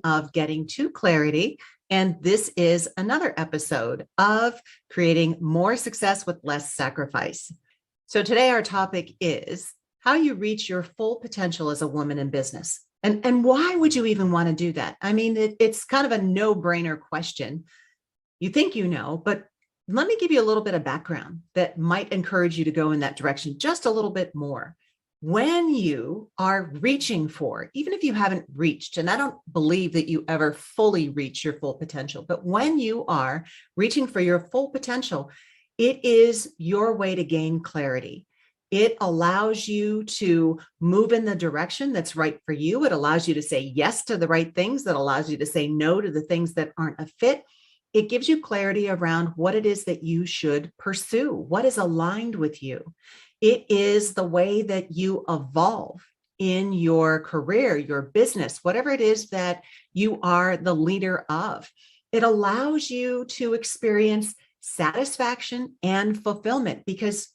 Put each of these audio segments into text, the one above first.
of Getting to Clarity. And this is another episode of Creating More Success with Less Sacrifice. So today our topic is how you reach your full potential as a woman in business. And why would you even want to do that? I mean, it's kind of a no-brainer question. You think you know, but let me give you a little bit of background that might encourage you to go in that direction just a little bit more. When you are reaching for, even if you haven't reached, and I don't believe that you ever fully reach your full potential, but when you are reaching for your full potential, it is your way to gain clarity. It allows you to move in the direction that's right for you. It allows you to say yes to the right things, that allows you to say no to the things that aren't a fit. It gives you clarity around what it is that you should pursue, what is aligned with you. It is the way that you evolve in your career, your business, whatever it is that you are the leader of. It allows you to experience satisfaction and fulfillment because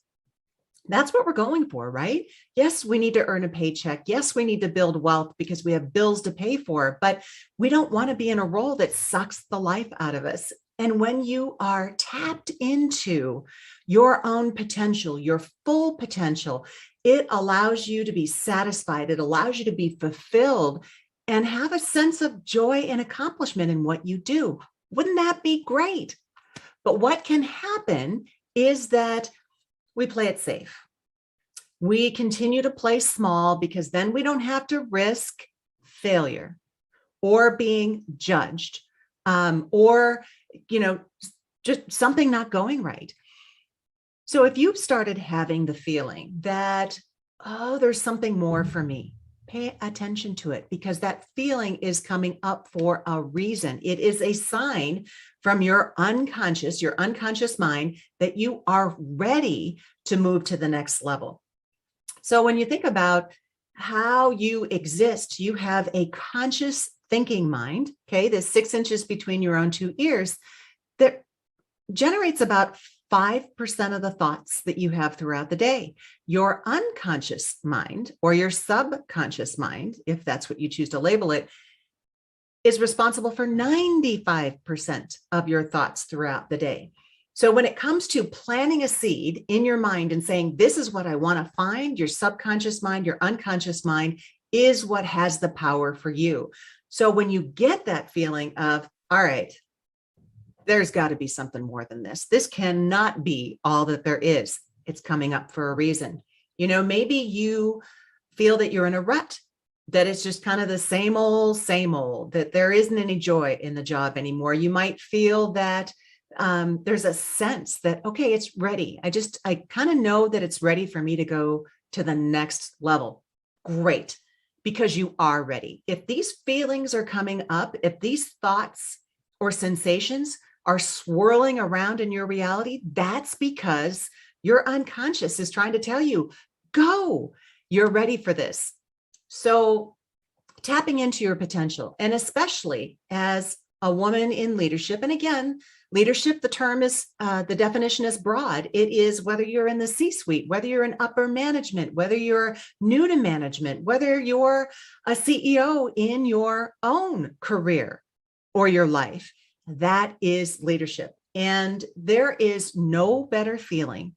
that's what we're going for, right? Yes, we need to earn a paycheck. Yes, we need to build wealth because we have bills to pay for, but we don't want to be in a role that sucks the life out of us. And when you are tapped into your own potential, your full potential, it allows you to be satisfied. It allows you to be fulfilled and have a sense of joy and accomplishment in what you do. Wouldn't that be great? But what can happen is that we play it safe. We continue to play small because then we don't have to risk failure or being judged or, just something not going right. So if you've started having the feeling that, oh, there's something more for me, pay attention to it because that feeling is coming up for a reason. It is a sign from your unconscious mind that you are ready to move to the next level. So when you think about how you exist, you have a conscious thinking mind, okay, the 6 inches between your own two ears that generates about 5% of the thoughts that you have throughout the day. Your unconscious mind or your subconscious mind, if that's what you choose to label it, is responsible for 95% of your thoughts throughout the day. So when it comes to planting a seed in your mind and saying, this is what I want to find, your subconscious mind, your unconscious mind is what has the power for you. So when you get that feeling of, all right, there's got to be something more than this. This cannot be all that there is. It's coming up for a reason. Maybe you feel that you're in a rut, that it's just kind of the same old, that there isn't any joy in the job anymore. You might feel that there's a sense that, okay, it's ready. I kind of know that it's ready for me to go to the next level. Great, because you are ready. If these feelings are coming up, if these thoughts or sensations are swirling around in your reality, that's because your unconscious is trying to tell you, go, you're ready for this. So tapping into your potential, and especially as a woman in leadership, and again, leadership, the term is, the definition is broad. It is whether you're in the C-suite, whether you're in upper management, whether you're new to management, whether you're a CEO in your own career or your life. That is leadership. And there is no better feeling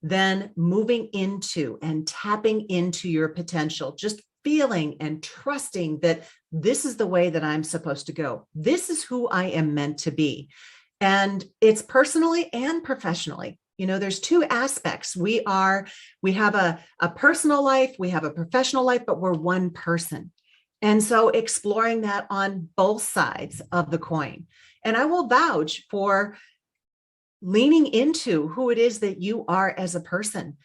than moving into and tapping into your potential, just feeling and trusting that this is the way that I'm supposed to go. This is who I am meant to be. And it's personally and professionally. There's two aspects. We have a personal life, we have a professional life, but we're one person. And so exploring that on both sides of the coin. And I will vouch for leaning into who it is that you are as a person,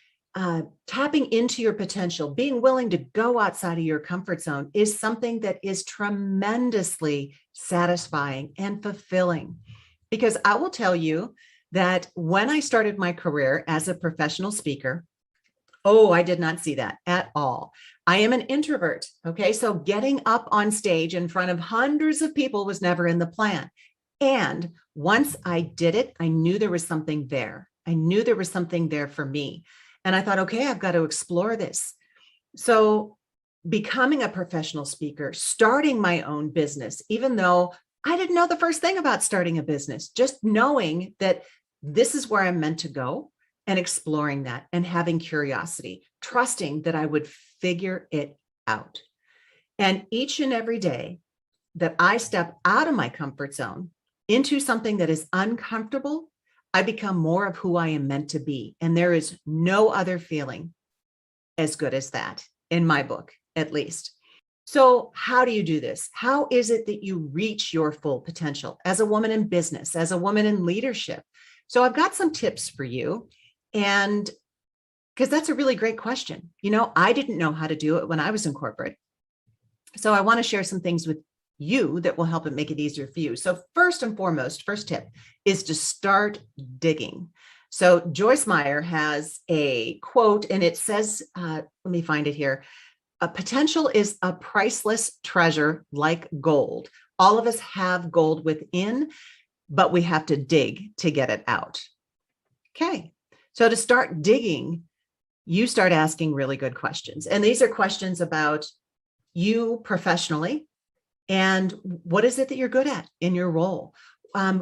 tapping into your potential, being willing to go outside of your comfort zone is something that is tremendously satisfying and fulfilling. Because I will tell you that when I started my career as a professional speaker, oh, I did not see that at all. I am an introvert. Okay. So getting up on stage in front of hundreds of people was never in the plan. And once I did it, I knew there was something there. I knew there was something there for me. And I thought, okay, I've got to explore this. So becoming a professional speaker, starting my own business, even though I didn't know the first thing about starting a business, just knowing that this is where I'm meant to go and exploring that and having curiosity, trusting that I would figure it out. And each and every day that I step out of my comfort zone into something that is uncomfortable, I become more of who I am meant to be. And there is no other feeling as good as that, in my book, at least. So how do you do this? How is it that you reach your full potential as a woman in business, as a woman in leadership? So I've got some tips for you. And because that's a really great question. I didn't know how to do it when I was in corporate. So I want to share some things with you that will help it make it easier for you. So first and foremost, first tip is to start digging. So Joyce Meyer has a quote, and it says, let me find it here. A potential is a priceless treasure like gold. All of us have gold within, but we have to dig to get it out. Okay. So to start digging, you start asking really good questions. And these are questions about you professionally and what is it that you're good at in your role?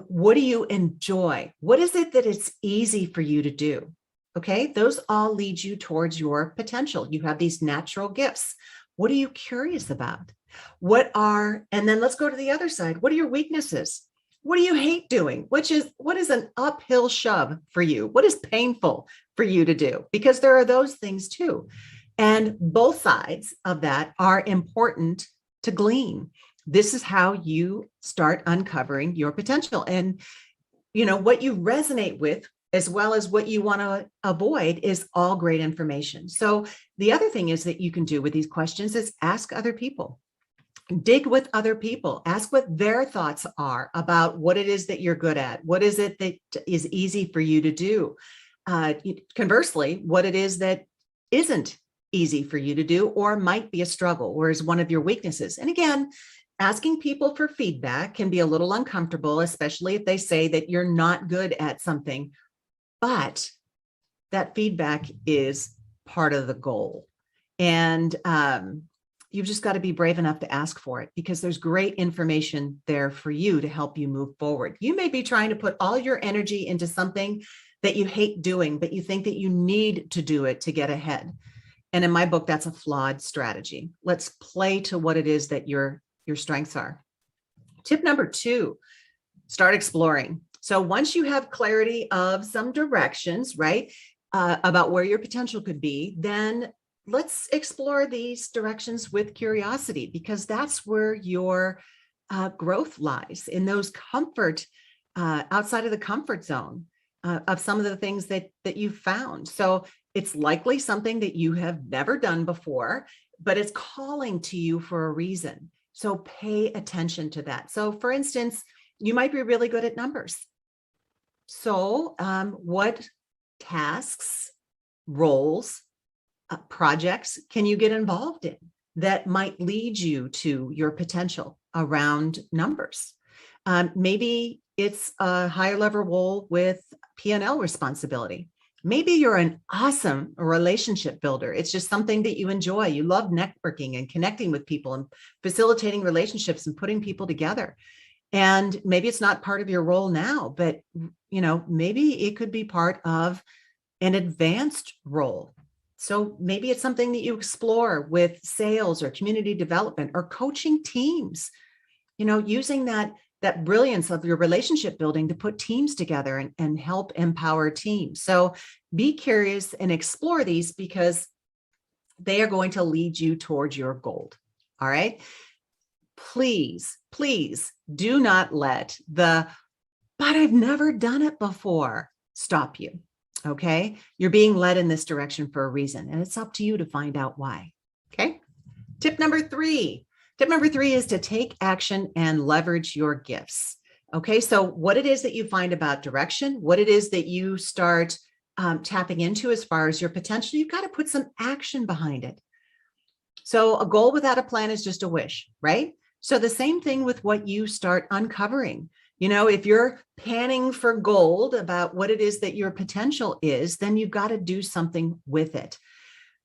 What do you enjoy? What is it that it's easy for you to do? Okay, those all lead you towards your potential. You have these natural gifts. What are you curious about? And then let's go to the other side. What are your weaknesses? What do you hate doing? What is an uphill shove for you? What is painful for you to do? Because there are those things too. And both sides of that are important to glean. This is how you start uncovering your potential. And, what you resonate with, as well as what you want to avoid, is all great information. So the other thing is that you can do with these questions is ask other people. Dig with other people. Ask what their thoughts are about what it is that you're good at. What is it that is easy for you to do? Conversely, what it is that isn't easy for you to do or might be a struggle or is one of your weaknesses. And again, asking people for feedback can be a little uncomfortable, especially if they say that you're not good at something. But that feedback is part of the goal. And you've just got to be brave enough to ask for it because there's great information there for you to help you move forward. You may be trying to put all your energy into something that you hate doing, but you think that you need to do it to get ahead. And in my book, that's a flawed strategy. Let's play to what it is that your strengths are. Tip number 2, start exploring. So once you have clarity of some directions, right, about where your potential could be, then let's explore these directions with curiosity, because that's where your growth lies, in those outside of the comfort zone of some of the things that you've found. So it's likely something that you have never done before, but it's calling to you for a reason. So pay attention to that. So for instance, you might be really good at numbers. So what tasks, roles, projects can you get involved in that might lead you to your potential around numbers? Maybe it's a higher level role with P&L responsibility. Maybe you're an awesome relationship builder. It's just something that you enjoy. You love networking and connecting with people and facilitating relationships and putting people together. And maybe it's not part of your role now, but maybe it could be part of an advanced role. So maybe it's something that you explore with sales or community development or coaching teams, using that brilliance of your relationship building to put teams together and help empower teams. So be curious and explore these because they are going to lead you towards your goal. All right. Please do not let but I've never done it before stop you. Okay. You're being led in this direction for a reason, and it's up to you to find out why. Okay. Tip number 3 is to take action and leverage your gifts. Okay. So what it is that you find about direction, what it is that you start tapping into as far as your potential, you've got to put some action behind it. So a goal without a plan is just a wish, right? So the same thing with what you start uncovering. If you're panning for gold about what it is that your potential is, then you've got to do something with it.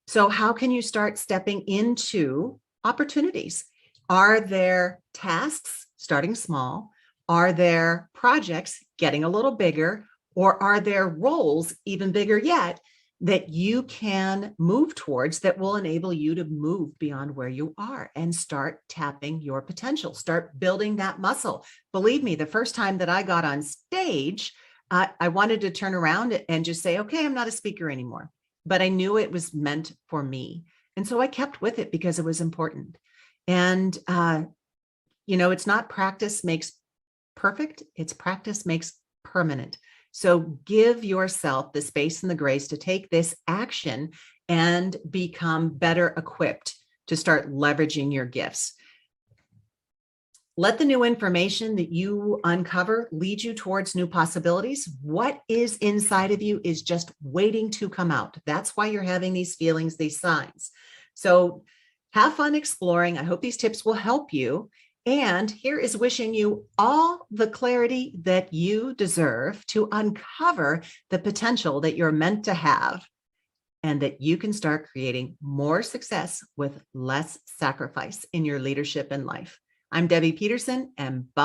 So how can you start stepping into opportunities? Are there tasks starting small? Are there projects getting a little bigger? Or are there roles even bigger yet that you can move towards that will enable you to move beyond where you are and start tapping your potential, start building that muscle? Believe me, the first time that I got on stage, I wanted to turn around and just say, okay, I'm not a speaker anymore, but I knew it was meant for me. And so I kept with it because it was important. And, it's not practice makes perfect, it's practice makes permanent. So give yourself the space and the grace to take this action and become better equipped to start leveraging your gifts. Let the new information that you uncover lead you towards new possibilities. What is inside of you is just waiting to come out. That's why you're having these feelings, these signs. So have fun exploring. I hope these tips will help you. And here is wishing you all the clarity that you deserve to uncover the potential that you're meant to have, and that you can start creating more success with less sacrifice in your leadership and life. I'm Debbie Peterson, and bye.